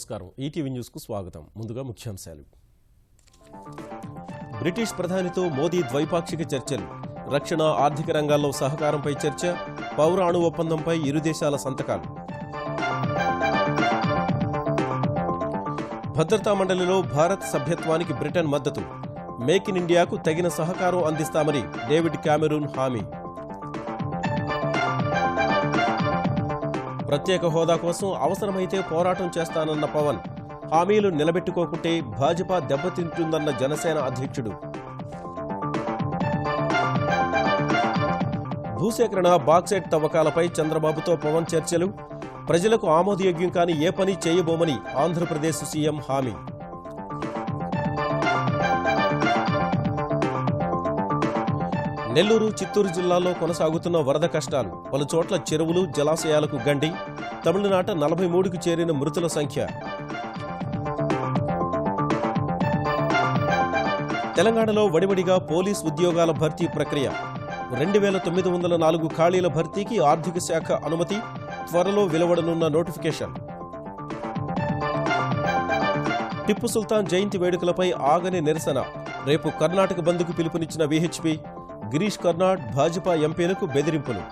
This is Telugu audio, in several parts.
నమస్కారం ఈటీవీ న్యూస్ కు స్వాగతం ముందుగా ముఖ్యాంశాలు బ్రిటిష్ ప్రధానితో మోదీ ద్వైపాక్షిక చర్చలు రక్షణ ఆర్థిక రంగాల్లో సహకారంపై చర్చ పౌర అణు ఒప్పందంపై ఇరు దేశాల సంతకాలు భద్రతా మండలిలో భారత్ సభ్యత్వానికి బ్రిటన్ మద్దతు మేక్ ఇన్ ఇండియాకు తగిన సహకారం అందిస్తామని డేవిడ్ కామెరూన్ హామీ ప్రత్యేక హోదా కోసం అవసరమైతే పోరాటం చేస్తానన్న పవన్ హామీలు నిలబెట్టుకోకుంటే భాజపా దెబ్బతింటుందన్న జనసేన అధ్యక్షుడు భూసేకరణ బాక్సైట్ తవ్వకాలపై చంద్రబాబుతో పవన్ చర్చలు ప్రజలకు ఆమోదయోగ్యం కాని ఏ పని చేయబోమని ఆంధ్రప్రదేశ్ సీఎం హామీ నెల్లూరు చిత్తూరు జిల్లాలో కొనసాగుతున్న వరద కష్టాలు పలుచోట్ల చెరువులు జలాశయాలకు గండి తమిళనాట 43కు చేరిన మృతుల సంఖ్య తెలంగాణలో వడివడిగా పోలీస్ ఉద్యోగాల భర్తీ ప్రక్రియ 2904 ఖాళీల భర్తీకి ఆర్థిక శాఖ అనుమతి త్వరలో వెలువడనున్న నోటిఫికేషన్ టిప్పు సుల్తాన్ జయంతి వేడుకలపై ఆగని నిరసన రేపు కర్ణాటక బంద్కు పిలుపునిచ్చిన వీహెచ్పీ గిరీష్ కర్నాడ్ భాజపా ఎంపీలకు బెదిరింపులు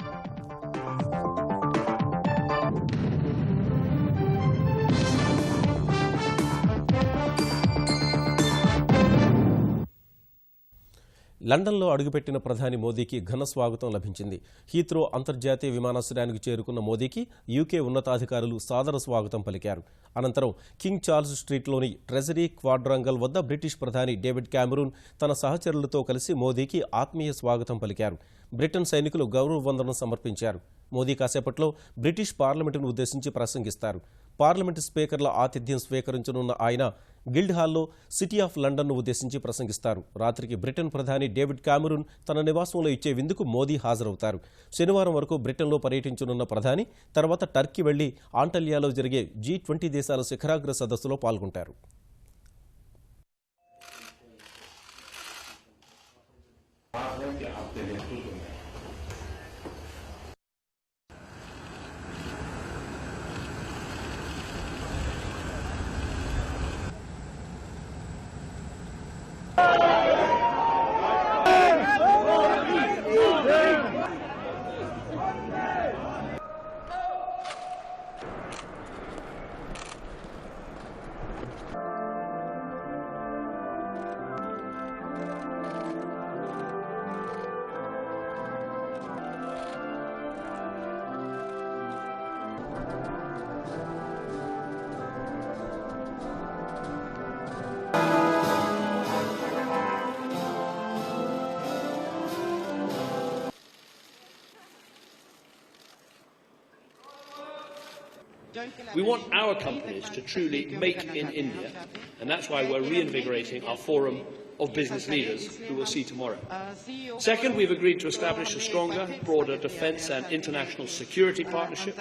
లండన్లో అడుగుపెట్టిన ప్రధాని మోదీకి ఘన స్వాగతం లభించింది హీత్రో అంతర్జాతీయ విమానాశ్రయానికి చేరుకున్న మోదీకి యూకే ఉన్నతాధికారులు సాదర స్వాగతం పలికారు అనంతరం కింగ్ చార్ల్స్ స్ట్రీట్లోని ట్రెజరీ క్వాడ్రాంగల్ వద్ద బ్రిటిష్ ప్రధాని డేవిడ్ కామెరూన్ తన సహచరులతో కలిసి మోదీకి ఆత్మీయ స్వాగతం పలికారు బ్రిటన్ సైనికులు గౌరవ వందనం సమర్పించారు మోదీ కాసేపట్లో బ్రిటిష్ పార్లమెంటును ఉద్దేశించి ప్రసంగిస్తారు పార్లమెంటు స్పీకర్ల ఆతిథ్యం స్వీకరించనున్న ఆయన గిల్డ్ హాల్లో సిటీ ఆఫ్ లండన్ను ఉద్దేశించి ప్రసంగిస్తారు రాత్రికి బ్రిటన్ ప్రధాని డేవిడ్ కామెరూన్ తన నివాసంలో ఇచ్చే విందుకు మోదీ హాజరవుతారు శనివారం వరకు బ్రిటన్లో పర్యటించనున్న ప్రధాని తర్వాత టర్కీ వెళ్లి ఆంటల్యాలో జరిగే G20 దేశాల శిఖరాగ్ర సదస్సులో పాల్గొంటారు We want our companies to truly make in India, and that's why we're reinvigorating our forum of business leaders who we'll see tomorrow. Second, we've agreed to establish a stronger, broader defence and international security partnership.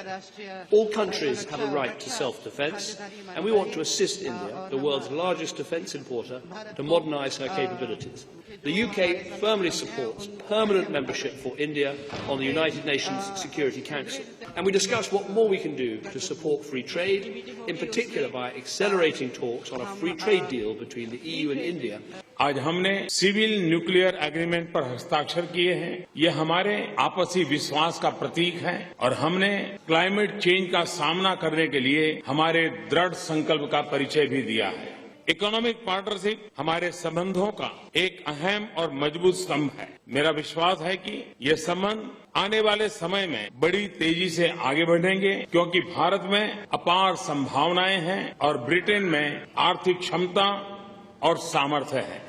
All countries have a right to self-defence, and we want to assist India, the world's largest defence importer, to modernise her capabilities. The UK firmly supports permanent membership for India on the United Nations Security Council. And we discussed what more we can do to support free trade, in particular by accelerating talks on a free trade deal between the EU and India. आज हमने सिविल न्यूक्लियर एग्रीमेंट पर हस्ताक्षर किए हैं ये हमारे आपसी विश्वास का प्रतीक है और हमने क्लाइमेट चेंज का सामना करने के लिए हमारे दृढ़ संकल्प का परिचय भी दिया है इकोनॉमिक पार्टनरशिप हमारे संबंधों का एक अहम और मजबूत स्तंभ है मेरा विश्वास है कि ये संबंध आने वाले समय में बड़ी तेजी से आगे बढ़ेंगे क्योंकि भारत में अपार संभावनाएं हैं और ब्रिटेन में आर्थिक क्षमता और सामर्थ्य है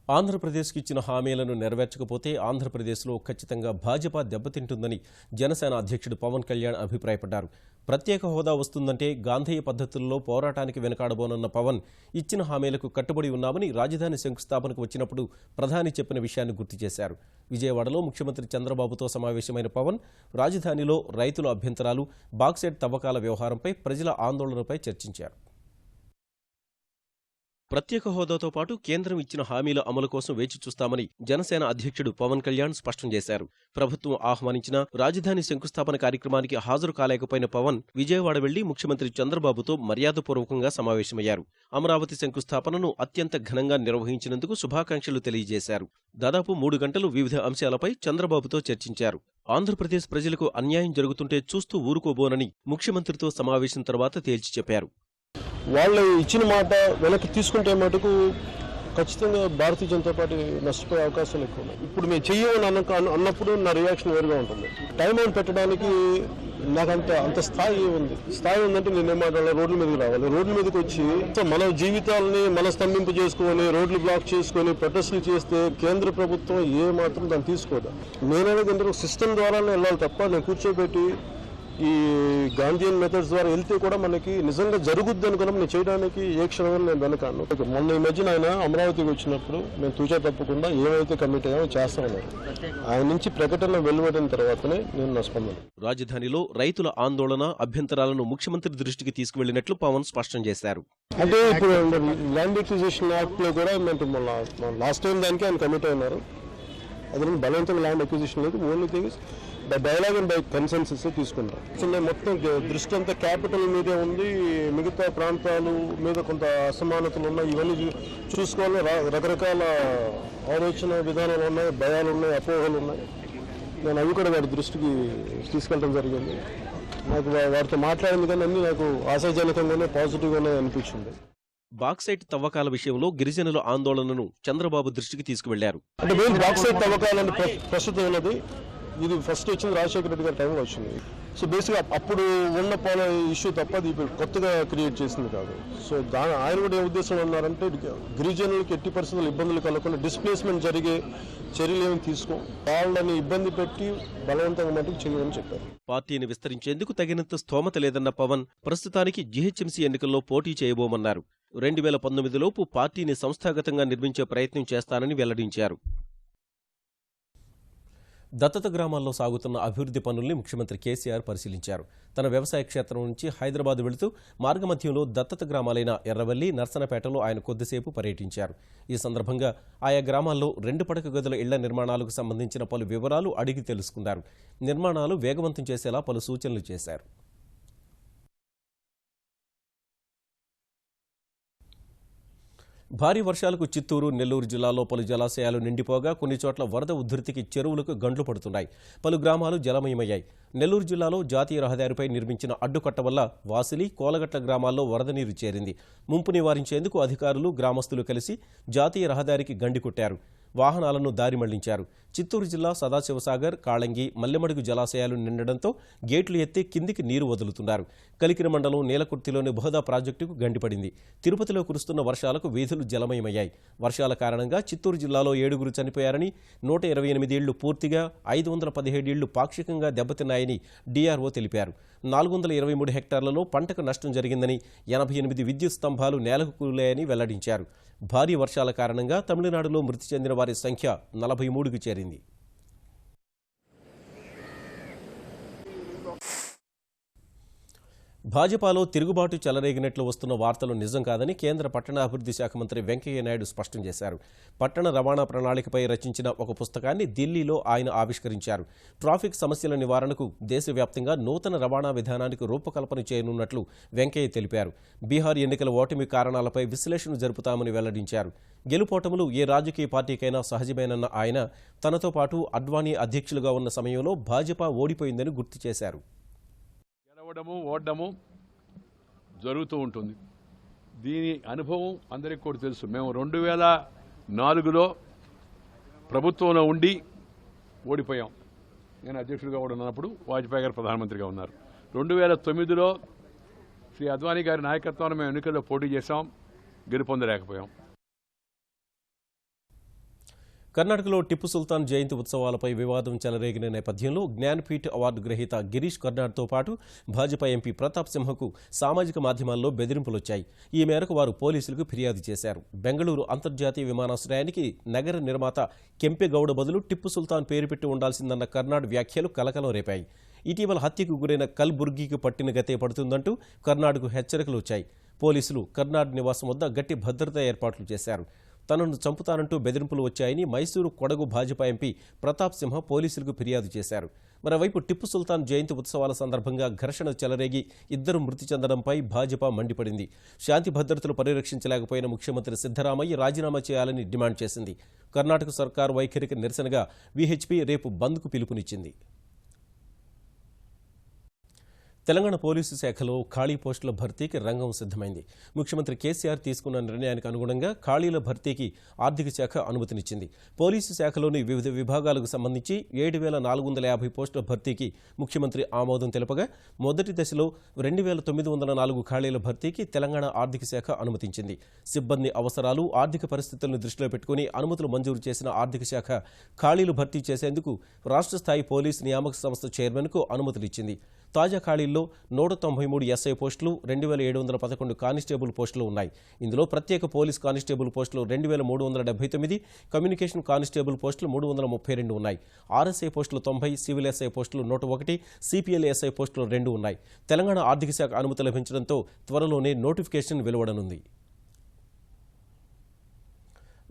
ఆంధ్రప్రదేశ్కి ఇచ్చిన హామీలను నెరవేర్చకపోతే ఆంధ్రప్రదేశ్లో ఖచ్చితంగా భాజపా దెబ్బతింటుందని జనసేన అధ్యక్షుడు పవన్ కళ్యాణ్ అభిప్రాయపడ్డారు ప్రత్యేక హోదా వస్తుందంటే గాంధేయ పద్ధతుల్లో పోరాటానికి వెనకాడబోనన్న పవన్ ఇచ్చిన హామీలకు కట్టుబడి ఉన్నామని రాజధాని శంకుస్థాపనకు వచ్చినప్పుడు ప్రధాని చెప్పిన విషయాన్ని గుర్తు చేశారు విజయవాడలో ముఖ్యమంత్రి చంద్రబాబుతో సమావేశమైన పవన్ రాజధానిలో రైతుల అభ్యంతరాలు బాక్సైట్ తవ్వకాల వ్యవహారంపై ప్రజల ఆందోళనపై చర్చించారు ప్రత్యేక హోదాతో పాటు కేంద్రం ఇచ్చిన హామీల అమలు కోసం వేచి చూస్తామని జనసేన అధ్యక్షుడు పవన్ కళ్యాణ్ స్పష్టం చేశారు. ప్రభుత్వం ఆహ్వానించిన రాజధాని శంకుస్థాపన కార్యక్రమానికి హాజరు కాలేకపోయిన పవన్ విజయవాడ వెళ్లి ముఖ్యమంత్రి చంద్రబాబుతో మర్యాదపూర్వకంగా సమావేశమయ్యారు. అమరావతి శంకుస్థాపనను అత్యంత ఘనంగా నిర్వహించినందుకు శుభాకాంక్షలు తెలియజేశారు. దాదాపు 3 గంటలు వివిధ అంశాలపై చంద్రబాబుతో చర్చించారు. ఆంధ్రప్రదేశ్ ప్రజలకు అన్యాయం జరుగుతుంటే చూస్తూ ఊరుకోబోనని ముఖ్యమంత్రితో సమావేశం తర్వాత తేల్చి చెప్పారు. వాళ్ళు ఇచ్చిన మాట వెనక్కి తీసుకుంటే మటుకు ఖచ్చితంగా భారతీయ జనతా పార్టీ నష్టపోయే అవకాశాలు ఎక్కువ ఉన్నాయి. ఇప్పుడు మేము చెయ్యమని అన్నప్పుడు నా రియాక్షన్ వేరుగా ఉంటుంది. టైం అవుట్ పెట్టడానికి నాకు అంత స్థాయి ఉందంటే నేనేం మాట్లాడాలి, రోడ్ల మీదకి రావాలి. రోడ్ల మీదకి వచ్చి మన జీవితాలని మన స్తంభింపు చేసుకొని రోడ్లు బ్లాక్ చేసుకొని ప్రొటెస్టులు చేస్తే కేంద్ర ప్రభుత్వం ఏ మాత్రం దాన్ని తీసుకోదు. నేననేది ఏంటంటే సిస్టమ్ ద్వారానే వెళ్ళాలి తప్ప నేను కూర్చోబెట్టి ఈ గాంధీయన్ మెథడ్స్ ద్వారా వెళ్తే కూడా మనకి నిజంగా జరుగుద్ది అనుకున్నాం. నేను చేయడానికి ఏ క్షణంలో నేను వెనకాను. మొన్న ఈ మధ్యన ఆయన అమరావతికి వచ్చినప్పుడు మేము తూచా తప్పకుండా ఏమైతే కమిట్ అయ్యామో చేస్తామన్నారు. ఆయన నుంచి ప్రకటన వెలువడిన తర్వాతనే నేను నా స్పందన. రాజధానిలో రైతుల ఆందోళన అభ్యంతరాలను ముఖ్యమంత్రి దృష్టికి తీసుకువెళ్లినట్లు పవన్ స్పష్టం చేశారు. అంటే ఇప్పుడు ల్యాండ్ ఎక్విజిషన్ యాక్ట్ లో కూడా లాస్ట్ టైం దానికి ఆయన కమిట్ అయినారు. అది బలవంతంగా ల్యాండ్ ఎక్విజిషన్ లేదు. Only thing is by dialogue and by consensus తీసుకుంటారు. మొత్తం దృష్టి అంతా క్యాపిటల్ మీదే ఉంది. మిగతా ప్రాంతాల మీద కొంత అసమానతలు ఉన్నాయి. ఇవన్నీ చూసుకోవాలి. రకరకాల ఆలోచన విధానాలు ఉన్నాయి, భయాలు ఉన్నాయి, అపోహలు ఉన్నాయి. నేను అవి కూడా వారి దృష్టికి తీసుకెళ్ళడం జరిగింది. నాకు వారితో మాట్లాడింది కానీ అన్నీ నాకు ఆశాజనకంగానే పాజిటివ్గానే అనిపించింది. బాక్సైట్ తవ్వకాల విషయంలో గిరిజనుల ఆందోళనను చంద్రబాబు దృష్టికి తీసుకువెళ్లారు. అంటే మేము బాక్సైట్ తవ్వకాలని ప్రస్తుతం ఉన్నది ఇది ఫస్ట్ వచ్చింది రాజశేఖర రెడ్డి గారి టైంలో వచ్చింది. సో బేసిక్గా అప్పుడు ఉన్న ఇష్యూ తప్ప అది ఇప్పుడు కొత్తగా క్రియేట్ చేసింది కాదు. సో ఆయన కూడా ఏ ఉద్దేశం అన్నారంటే గిరిజనులకు ఎట్టి పరిస్థితులు ఇబ్బందులు కలగకుండా డిస్ప్లేస్మెంట్ జరిగే చర్యలు ఏమి తీసుకో వాళ్ళని ఇబ్బంది పెట్టి బలవంతంగా మటుకు చేయమని చెప్పారు. పార్టీని విస్తరించేందుకు తగినంత స్తోమత లేదన్న పవన్ ప్రస్తుతానికి జీహెచ్ఎంసీ ఎన్నికల్లో పోటీ చేయబోమన్నారు. 2019లోపు పార్టీని సంస్థాగతంగా నిర్మించే ప్రయత్నం చేస్తానని వెల్లడించారు. దత్తత గ్రామాల్లో సాగుతున్న అభివృద్ధి పనుల్ని ముఖ్యమంత్రి కేసీఆర్ పరిశీలించారు. తన వ్యవసాయ క్షేత్రం నుంచి హైదరాబాద్ వెళుతూ మార్గమధ్యంలో దత్తత గ్రామాలైన ఎర్రవల్లి, నర్సనపేటలో ఆయన కొద్దిసేపు పర్యటించారు. ఈ సందర్భంగా ఆయా గ్రామాల్లో 2 పడక గదుల ఇళ్ల నిర్మాణాలకు సంబంధించిన పలు వివరాలు అడిగి తెలుసుకున్నారు. నిర్మాణాలు వేగవంతం చేసేలా పలు సూచనలు చేశారు. భారీ వర్షాలకు చిత్తూరు, నెల్లూరు జిల్లాలో పలు జలాశయాలు నిండిపోగా కొన్ని చోట్ల వరద ఉధృతికి చెరువులకు గండ్లు పడుతున్నాయి. పలు గ్రామాలు జలమయమయ్యాయి. నెల్లూరు జిల్లాలో జాతీయ రహదారిపై నిర్మించిన అడ్డుకట్ట వల్ల వాసిలి, కోలగట్ల గ్రామాల్లో వరద నీరు చేరింది. ముంపు నివారించేందుకు అధికారులు, గ్రామస్తులు కలిసి జాతీయ రహదారికి గండి కొట్టారు. వాహనాలను దారి మళ్లించారు. చిత్తూరు జిల్లా సదాశివసాగర్, కాళంగి, మల్లెమడుగు జలాశయాలు నిండడంతో గేట్లు ఎత్తి కిందికి నీరు వదులుతున్నారు. కలికిరి మండలం నీలకుర్తిలోని బోధా ప్రాజెక్టుకు గండిపడింది. తిరుపతిలో కురుస్తున్న వర్షాలకు వీధులు జలమయమయ్యాయి. వర్షాల కారణంగా చిత్తూరు జిల్లాలో 7 చనిపోయారని, 128 ఇళ్లు పూర్తిగా, 517 ఇళ్లు పాక్షికంగా దెబ్బతిన్నాయని డీఆర్ఓ తెలిపారు. 423 హెక్టార్లలో పంటకు నష్టం జరిగిందని, 88 విద్యుత్ స్తంభాలు నేలకు కూలాయని వెల్లడించారు. భారీ వర్షాల కారణంగా తమిళనాడులో మృతి చెందిన వారి సంఖ్య 43కు చేరింది. భాజపాలో తిరుగుబాటు చెలరేగినట్లు వస్తున్న వార్తలు నిజం కాదని కేంద్ర పట్టణాభివృద్ధి శాఖ మంత్రి వెంకయ్య నాయుడు స్పష్టం చేశారు. పట్టణ రవాణా ప్రణాళికపై రచించిన ఒక పుస్తకాన్ని ఢిల్లీలో ఆయన ఆవిష్కరించారు. ట్రాఫిక్ సమస్యల నివారణకు దేశవ్యాప్తంగా నూతన రవాణా విధానానికి రూపకల్పన చేయనున్నట్లు వెంకయ్య తెలిపారు. బీహార్ ఎన్నికల ఓటమి కారణాలపై విశ్లేషణ జరుపుతామని వెల్లడించారు. గెలుపోటములు ఏ రాజకీయ పార్టీకైనా సహజమేనన్న ఆయన తనతో పాటు అడ్వాణీ అధ్యక్షులుగా ఉన్న సమయంలో భాజపా ఓడిపోయిందని గుర్తు చేశారు. ఓడము జరుగుతూ ఉంటుంది. దీని అనుభవం అందరికీ కూడా తెలుసు. మేము 2004లో ప్రభుత్వంలో ఉండి ఓడిపోయాం. నేను అధ్యక్షుడిగా కూడా ఉన్నప్పుడు వాజ్పేయి గారు ప్రధానమంత్రిగా ఉన్నారు. 2009లో శ్రీ అద్వానీ గారి నాయకత్వాన్ని మేము ఎన్నికల్లో పోటీ చేశాం, గెలుపొందలేకపోయాం. కర్ణాటకలో టిప్పు సుల్తాన్ జయంతి ఉత్సవాలపై వివాదం చెలరేగిన నేపథ్యంలో జ్ఞానపీఠ్ అవార్డు గ్రహీత గిరీష్ కర్నాడ్తో పాటు భాజపా ఎంపీ ప్రతాప్ సింహకు సామాజిక మాధ్యమాల్లో బెదిరింపులొచ్చాయి. ఈ మేరకు వారు పోలీసులకు ఫిర్యాదు చేశారు. బెంగళూరు అంతర్జాతీయ విమానాశ్రయానికి నగర నిర్మాత కెంపెగౌడ బదులు టిప్పు సుల్తాన్ పేరు పెట్టి ఉండాల్సిందన్న కర్నాడ్ వ్యాఖ్యలు కలకలం రేపాయి. ఇటీవల హత్యకు గురైన కల్బుర్గీకి పట్టిన గతే పడుతుందంటూ కర్నాడ్కు హెచ్చరికలు వచ్చాయి. పోలీసులు కర్నాడ్ నివాసం వద్ద గట్టి భద్రతా ఏర్పాట్లు చేశారు. తనను చంపుతానంటూ బెదిరింపులు వచ్చాయని మైసూరు కొడగు భాజపా ఎంపీ ప్రతాప్ సింహ పోలీసులకు ఫిర్యాదు చేశారు. మరోవైపు టిప్పు సుల్తాన్ జయంతి ఉత్సవాల సందర్భంగా ఘర్షణ చెలరేగి 2 మృతి చెందడంపై భాజపా మండిపడింది. శాంతి భద్రతలు పరిరక్షించలేకపోయిన ముఖ్యమంత్రి సిద్ధరామయ్య రాజీనామా చేయాలని డిమాండ్ చేసింది. కర్ణాటక సర్కారు వైఖరికి నిరసనగా వీహెచ్పీ రేపు బంద్కు పిలుపునిచ్చింది. తెలంగాణ పోలీసు శాఖలో ఖాళీ పోస్టుల భర్తీకి రంగం సిద్ధమైంది. ముఖ్యమంత్రి కేసీఆర్ తీసుకున్న నిర్ణయానికి అనుగుణంగా ఖాళీల భర్తీకి ఆర్థిక శాఖ అనుమతినిచ్చింది. పోలీసు శాఖలోని వివిధ విభాగాలకు సంబంధించి 7,450 పోస్టుల భర్తీకి ముఖ్యమంత్రి ఆమోదం తెలపగా మొదటి దశలో 2,904 ఖాళీల భర్తీకి తెలంగాణ ఆర్థిక శాఖ అనుమతించింది. సిబ్బంది అవసరాలు, ఆర్థిక పరిస్థితులను దృష్టిలో పెట్టుకుని అనుమతులు మంజూరు చేసిన ఆర్థిక శాఖ ఖాళీలు భర్తీ చేసేందుకు రాష్ట్ర స్థాయి పోలీసు నియామక సంస్థ చైర్మన్కు అనుమతులిచ్చింది. తాజా ఖాళీల్లో 193 ఎస్ఐ పోస్టులు, 2,711 కానిస్టేబుల్ పోస్టులు ఉన్నాయి. ఇందులో ప్రత్యేక పోలీస్ కానిస్టేబుల్ పోస్టులు 2,379, కమ్యూనికేషన్ కానిస్టేబుల్ పోస్టులు 332 ఉన్నాయి. ఆర్ఎస్ఐ పోస్టులు 90, సివిల్ ఎస్ఐ పోస్టులు 101, సిపిఎల్ ఎస్ఐ పోస్టులు 2 ఉన్నాయి. తెలంగాణ ఆర్థిక శాఖ అనుమతి లభించడంతో త్వరలోనే నోటిఫికేషన్ వెలువడనుంది.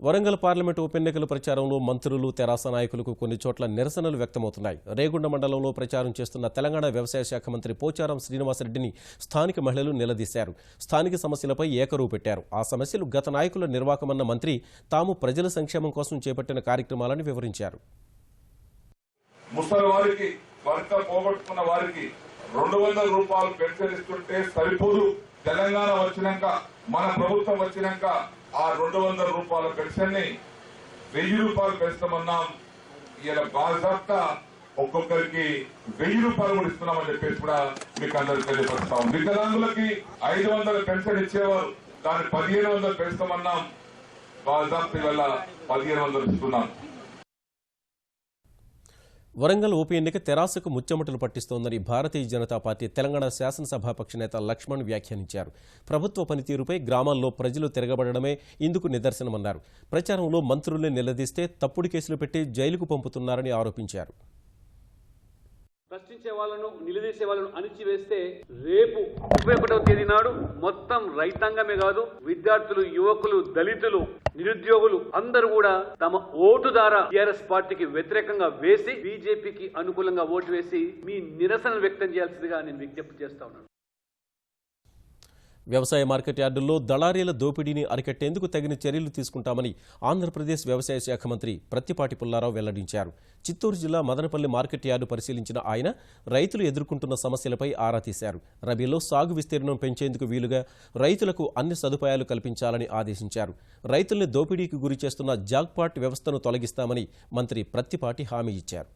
వరంగల్ పార్లమెంటు ఉప ఎన్నికల ప్రచారంలో మంత్రులు, తెరాస నాయకులకు కొన్ని చోట్ల నిరసనలు వ్యక్తమవుతున్నాయి. రేగుండ మండలంలో ప్రచారం చేస్తున్న తెలంగాణ వ్యవసాయ శాఖ మంత్రి పోచారం శ్రీనివాసరెడ్డిని స్థానిక మహిళలు నిలదీశారు. స్థానిక సమస్యలపై ఏకరువు పెట్టారు. ఆ సమస్యలు గత నాయకుల నిర్వాకమన్న మంత్రి తాము ప్రజల సంక్షేమం కోసం చేపట్టిన కార్యక్రమాలను వివరించారు. ముసలి వారికి, భర్త పోగొట్టుకున్న వారికి 200 రూపాయలు పెన్షన్ ఇస్తుంటే సరిపోదు. తెలంగాణ వచ్చినాక, మన ప్రభుత్వం వచ్చినాక ఆ 200 రూపాయల పెన్షన్ ని 1000 రూపాయలు పెంచుతామన్నాం. ఇలా బాధ్యత ఒక్కొక్కరికి 1000 రూపాయలు కూడా ఇస్తున్నామని చెప్పేసి కూడా మీకు అందరికి తెలియపరుస్తాం. వికలాంగులకి 500 పెన్షన్ ఇచ్చేవారు, దాన్ని 1500 పెంచుతామన్నాం. బాధ్యత వల్ల 1500 ఇస్తున్నాం. వరంగల్ ఉప ఎన్నిక తెరాసకు ముచ్చెమటలు పట్టిస్తోందని భారతీయ జనతా పార్టీ తెలంగాణ శాసనసభాపక్ష నేత లక్ష్మణ్ వ్యాఖ్యానించారు. ప్రభుత్వ పనితీరుపై గ్రామాల్లో ప్రజలు తిరగబడడమే ఇందుకు నిదర్శనమన్నారు. ప్రచారంలో మంత్రుల్ని నిలదీస్తే తప్పుడు కేసులు పెట్టి జైలుకు పంపుతున్నారని ఆరోపించారు. ప్రశ్నించే వాళ్ళను, నిలదీసే వాళ్ళను అణిచివేస్తే రేపు 31వ తేదీ నాడు మొత్తం రైతాంగమే కాదు, విద్యార్థులు, యువకులు, దళితులు, నిరుద్యోగులు అందరూ కూడా తమ ఓటు ద్వారా టీఆర్ఎస్ పార్టీకి వ్యతిరేకంగా వేసి బీజేపీకి అనుకూలంగా ఓటు వేసి మీ నిరసన వ్యక్తం చేయాల్సిందిగా నేను విజ్ఞప్తి చేస్తా ఉన్నాను. వ్యవసాయ మార్కెట్ యార్డుల్లో దళారీల దోపిడీని అరికట్టేందుకు తగిన చర్యలు తీసుకుంటామని ఆంధ్రప్రదేశ్ వ్యవసాయ శాఖ మంత్రి ప్రత్తిపాటి పుల్లారావు వెల్లడించారు. చిత్తూరు జిల్లా మదనపల్లి మార్కెట్ యార్డు పరిశీలించిన ఆయన రైతులు ఎదుర్కొంటున్న సమస్యలపై ఆరా తీశారు. రబీలో సాగు విస్తీర్ణం పెంచేందుకు వీలుగా రైతులకు అన్ని సదుపాయాలు కల్పించాలని ఆదేశించారు. రైతుల్ని దోపిడీకి గురి చేస్తున్న జాక్పాట్ వ్యవస్థను తొలగిస్తామని మంత్రి ప్రత్తిపాటి హామీ ఇచ్చారు.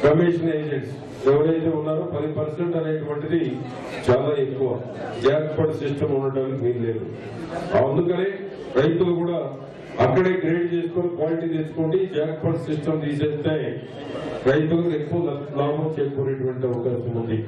కమిషన్ ఏజెంట్స్ ఎవరైతే ఉన్నారో 10% అనేటువంటిది చాలా ఎక్కువ. జాక్పాట్ సిస్టమ్ ఉండడానికి వీలు లేదు. అందుకనే రైతులు కూడా అక్కడే గ్రేడ్ చేసుకొని క్వాలిటీ తెచ్చుకోండి. జాక్పాట్ సిస్టమ్ తీసేస్తే రైతులకు ఎక్కువ లాభం చేకూరేటువంటి అవకాశం ఉంది.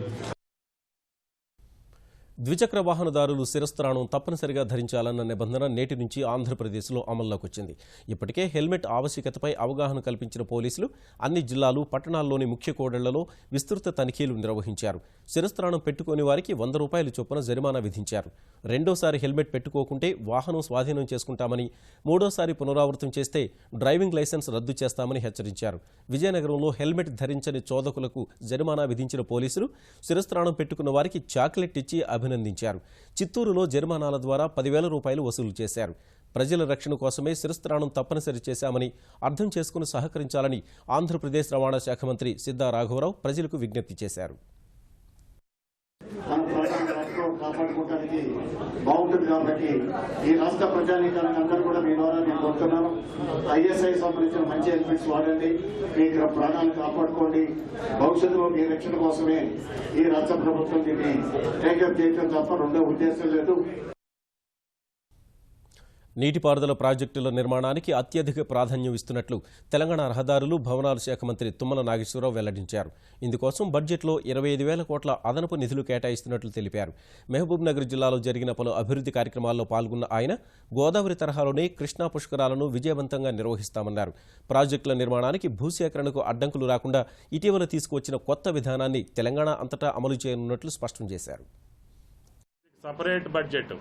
ద్విచక్ర వాహనదారులు శిరస్త్రాణం తప్పనిసరిగా ధరించాలన్న నిబంధన నేటి నుంచి ఆంధ్రప్రదేశ్లో అమల్లోకి వచ్చింది. ఇప్పటికే హెల్మెట్ ఆవశ్యకతపై అవగాహన కల్పించిన పోలీసులు అన్ని జిల్లాలు, పట్టణాల్లోని ముఖ్య కూడళ్లలో విస్తృత తనిఖీలు నిర్వహించారు. శిరస్త్రాణం పెట్టుకోని వారికి 100 రూపాయల చొప్పున జరిమానా విధించారు. రెండోసారి హెల్మెట్ పెట్టుకోకుంటే వాహనం స్వాధీనం చేసుకుంటామని, మూడోసారి పునరావృతం చేస్తే డ్రైవింగ్ లైసెన్స్ రద్దు చేస్తామని హెచ్చరించారు. విజయనగరంలో హెల్మెట్ ధరించని చోదకులకు జరిమానా విధించిన పోలీసులు శిరస్త్రాణం పెట్టుకున్న వారికి చాక్లెట్ ఇచ్చి అభినందించారు. చిత్తూరులో జరిమానాల ద్వారా 10,000 రూపాయలు వసూలు చేశారు. ప్రజల రక్షణ కోసమే శిరస్త్రాణం తప్పనిసరి చేశామని అర్థం చేసుకుని సహకరించాలని ఆంధ్రప్రదేశ్ రవాణా శాఖ మంత్రి సిద్ధా రాఘవరావు ప్రజలకు విజ్ఞప్తి చేశారు. కాపాడుకోవడానికి బాగుంటుంది కాబట్టి ఈ రాష్ట్ర ప్రజానీకానికి అందరూ కూడా మీ ద్వారా నేను కోరుతున్నాను. ఐఎస్ఐ సంబంధించిన మంచి హెల్మెట్స్ వాడండి, మీ ప్రాణాలను కాపాడుకోండి. భవిష్యత్తులో మీ రక్షణ కోసమే ఈ రాష్ట్ర ప్రభుత్వం దీన్ని టేకప్ చేయడం తప్ప రెండో ఉద్దేశం లేదు. నీటిపారుదల ప్రాజెక్టుల నిర్మాణానికి అత్యధిక ప్రాధాన్యం ఇస్తున్నట్లు తెలంగాణ రహదారులు, భవనాల శాఖ మంత్రి తుమ్మల నాగేశ్వరరావు వెల్లడించారు. ఇందుకోసం బడ్జెట్లో 25,000 కోట్ల అదనపు నిధులు కేటాయిస్తున్నట్లు తెలిపారు. మహబూబ్ నగర్ జిల్లాలో జరిగిన పలు అభివృద్ధి కార్యక్రమాల్లో పాల్గొన్న ఆయన గోదావరి తరహాలోనే కృష్ణా పుష్కరాలను విజయవంతంగా నిర్వహిస్తామన్నారు. ప్రాజెక్టుల నిర్మాణానికి భూసేకరణకు అడ్డంకులు రాకుండా ఇటీవల తీసుకువచ్చిన కొత్త విధానాన్ని తెలంగాణ అంతటా అమలు చేయనున్నట్లు స్పష్టం చేశారు. సపరేట్ బడ్జెట్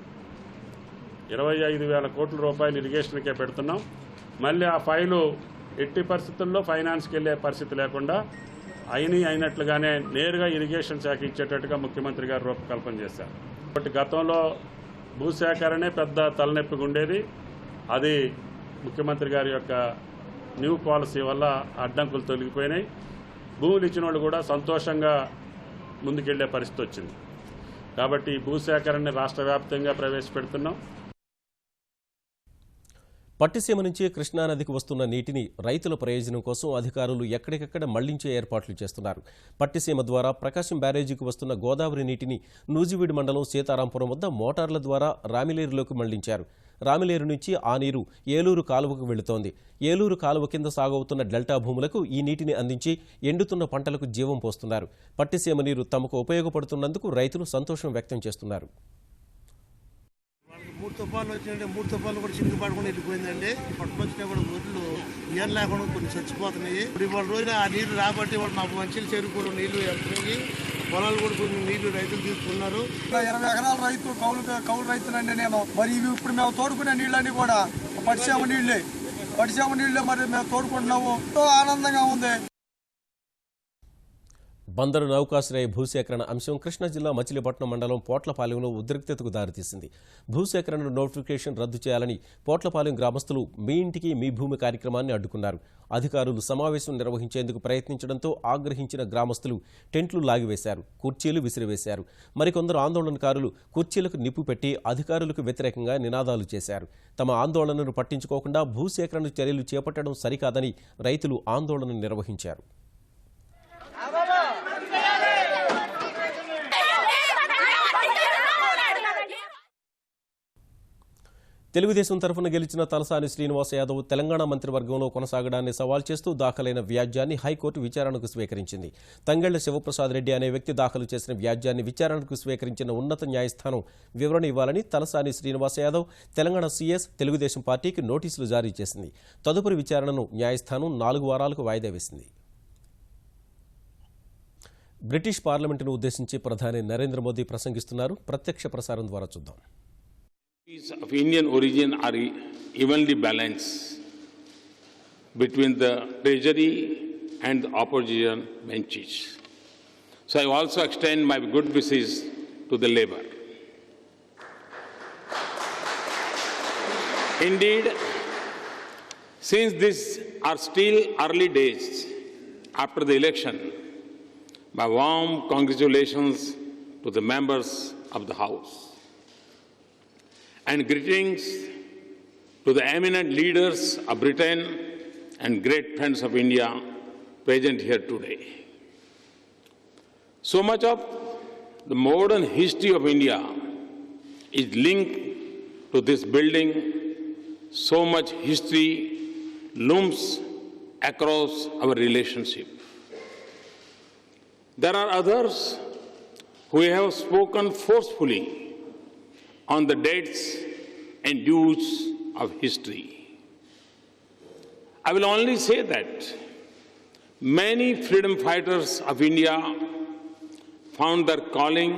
25,000 కోట్ల రూపాయలు ఇరిగేషన్కే పెడుతున్నాం. మళ్ళీ ఆ ఫైలు ఎట్టి పరిస్థితుల్లో ఫైనాన్స్కి వెళ్ళే పరిస్థితి లేకుండా అయినట్లుగానే నేరుగా ఇరిగేషన్ శాఖ ఇచ్చేటట్టుగా ముఖ్యమంత్రి గారు రూపకల్పన చేశారు. కాబట్టి గతంలో భూసేకరణే పెద్ద తలనొప్పిగా ఉండేది. అది ముఖ్యమంత్రి గారి యొక్క న్యూ పాలసీ వల్ల అడ్డంకులు తొలగిపోయినాయి. భూములు ఇచ్చిన వాళ్ళు కూడా సంతోషంగా ముందుకెళ్లే పరిస్థితి వచ్చింది. కాబట్టి భూసేకరణని రాష్ట్ర వ్యాప్తంగా ప్రవేశపెడుతున్నాం. పట్టిసీమ నుంచి కృష్ణానదికి వస్తున్న నీటిని రైతుల ప్రయోజనం కోసం అధికారులు ఎక్కడికక్కడ మళ్లించే ఏర్పాట్లు చేస్తున్నారు. పట్టిసీమ ద్వారా ప్రకాశం బ్యారేజీకి వస్తున్న గోదావరి నీటిని నూజివీడు మండలం సీతారాంపురం వద్ద మోటార్ల ద్వారా రామిలేరులోకి మళ్లించారు. రామిలేరు నుంచి ఆ నీరు ఏలూరు కాలువకు వెళుతోంది. ఏలూరు కాలువ కింద సాగవుతున్న డెల్టా భూములకు ఈ నీటిని అందించి ఎండుతున్న పంటలకు జీవం పోస్తున్నారు. పట్టిసీమ నీరు తమకు ఉపయోగపడుతున్నందుకు రైతులు సంతోషం వ్యక్తం చేస్తున్నారు. 3 తుఫాన్లు వచ్చినాయంటే 3 తుఫాన్లు కూడా చిరుగు పడకుండా వెళ్ళిపోయిందండి. పట్టుకొచ్చినా కూడా ఒడ్లు ఏం లేకుండా కొన్ని చచ్చిపోతున్నాయి. ఇప్పుడు ఇవాళ రోజున ఆ నీళ్లు రాబట్టి వాళ్ళు మాకు మంచిలు చేరుకోవడం నీళ్లు వెళ్తున్నాయి. పొలాలు కూడా కొన్ని నీళ్లు రైతులు తీసుకున్నారు. 20 ఎకరాల రైతు కౌలు రైతులండి నేను. మరి ఇవి ఇప్పుడు మేము తోడుకునే నీళ్ళన్నీ కూడా పట్టిసీమ నీళ్లే మరి మేము తోడుకుంటున్నాము. ఎంతో ఆనందంగా ఉంది. బందరు నౌకాశ్రయ భూసేకరణ అంశం కృష్ణా జిల్లా మచిలీపట్నం మండలం పోట్లపాలెంలో ఉద్రిక్తతకు దారితీసింది. భూసేకరణ నోటిఫికేషన్ రద్దు చేయాలని పోట్లపాలెం గ్రామస్తులు మీ ఇంటికి మీ భూమి కార్యక్రమాన్ని అడ్డుకున్నారు. అధికారులు సమావేశం నిర్వహించేందుకు ప్రయత్నించడంతో ఆగ్రహించిన గ్రామస్తులు టెంట్లు లాగివేశారు, కుర్చీలు విసిరివేశారు. మరికొందరు ఆందోళనకారులు కుర్చీలకు నిప్పు పెట్టి అధికారులకు వ్యతిరేకంగా నినాదాలు చేశారు. తమ ఆందోళనను పట్టించుకోకుండా భూసేకరణ చర్యలు చేపట్టడం సరికాదని రైతులు ఆందోళన నిర్వహించారు. తెలుగుదేశం తరఫున గెలిచిన తలసాని శ్రీనివాస్ యాదవ్ తెలంగాణ మంత్రివర్గంలో కొనసాగడాన్ని సవాల్ చేస్తూ దాఖలైన వ్యాజ్యాన్ని హైకోర్టు విచారణకు స్వీకరించింది. తంగెళ్ల శివప్రసాద్ రెడ్డి అనే వ్యక్తి దాఖలు చేసిన వ్యాజ్యాన్ని విచారణకు స్వీకరించిన ఉన్నత న్యాయస్థానం వివరణ ఇవ్వాలని తలసాని శ్రీనివాస్ యాదవ్ తెలంగాణ సీఎస్ తెలుగుదేశం పార్టీకి నోటీసులు జారీ చేసింది. తదుపరి విచారణను న్యాయస్థానం 4 వారాలకు వాయిదా వేసింది. బ్రిటిష్ పార్లమెంటును ఉద్దేశించి ప్రధాని నరేంద్ర మోదీ ప్రసంగిస్తున్నారు. ప్రత్యక్ష ప్రసారం ద్వారా చూద్దాం. Of Indian origin are evenly balanced between the treasury and the opposition benches. So I also extend my good wishes to the Labour. Indeed, since these are still early days after the election, my warm congratulations to the members of the House. And greetings to the eminent leaders of Britain and great friends of India present here today. So much of the modern history of India is linked to this building. So much history looms across our relationship. There are others who have spoken forcefully on the dates and dues of history. I will only say that many freedom fighters of India found their calling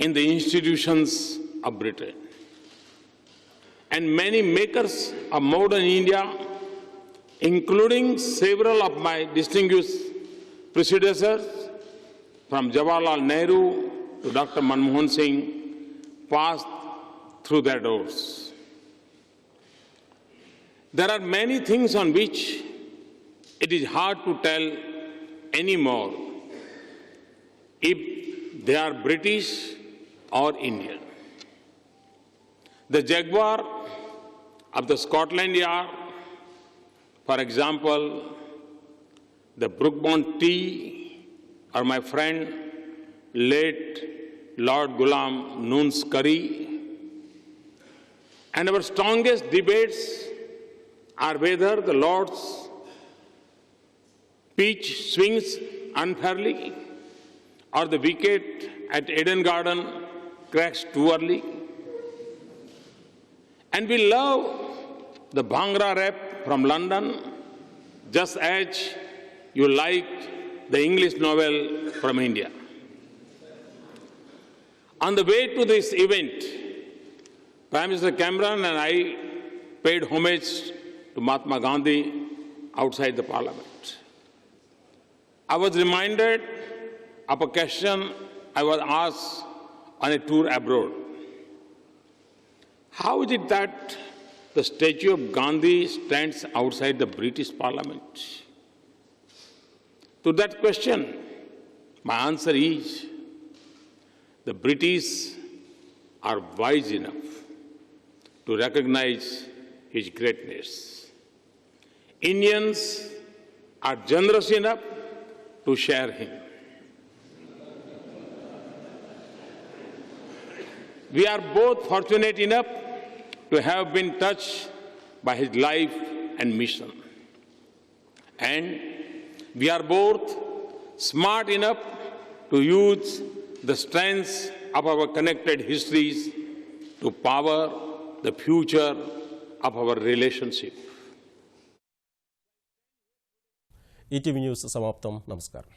in the institutions of Britain. And many makers of modern India, including several of my distinguished predecessors, from Jawaharlal Nehru to Dr. Manmohan Singh, passed through their doors. There are many things on which it is hard to tell anymore if they are British or Indian. The Jaguar of the Scotland Yard, for example, the Brookbond tea, or my friend late Lord Ghulam Noon's curry. And our strongest debates are whether the Lord's pitch swings unfairly or the wicket at Eden Garden cracks too early. And we love the Bhangra rap from London just as you like the English novel from India. On the way to this event, Prime Minister Cameron and I paid homage to Mahatma Gandhi outside the Parliament. I was reminded of a question I was asked on a tour abroad. How is it that the statue of Gandhi stands outside the British Parliament? To that question, my answer is, the British are wise enough to recognize his greatness. Indians are generous enough to share him. We are both fortunate enough to have been touched by his life and mission. And we are both smart enough to use the strengths of our connected histories to power the future of our relationship. ETV news సమాప్తం. నమస్కారం.